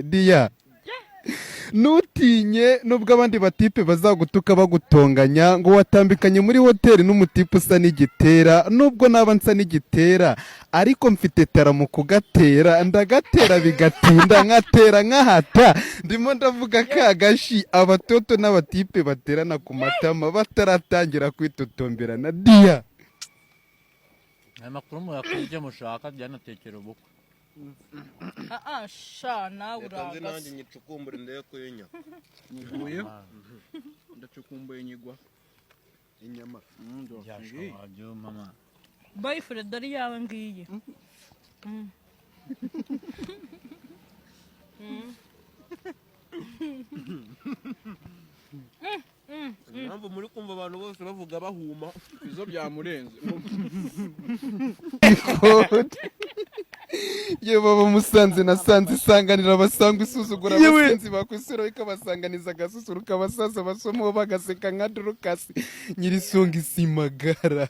Diya nutinye nubwo abandi batipe bazagutuka bagutonganya ngo watambikanye muri hoteli n'umutipe usa n'igitera, nubwo naba nsa n'igitera ariko mfite tara mu kugatera, ndagatera bigatinda nkatera nkahata, ndimo ndavuga kagashi abatoto n'abatipe baterana ku matama bataratangira kwitotomberana. Diya aya makuru muyakurye mushaka byanatekera ubukwe. sha nawe Kanze nanjye uragaze nyicukumbura ndeye kuyinya. Niguye ndacukumbuye nyigwa Inyama. Byashoboye mama. boyfriend ari yawe ngiye. Impamvu muri kumva abantu bose bavuga bahuma. izo byamurenze Ye baba Musanze nasanze isanganira abasanga isuzugura abasinzi bakwisura ikabasanganiza agasusuruka abasaza basomo bagaseka nka Dorukasi nyirisunga isimagara.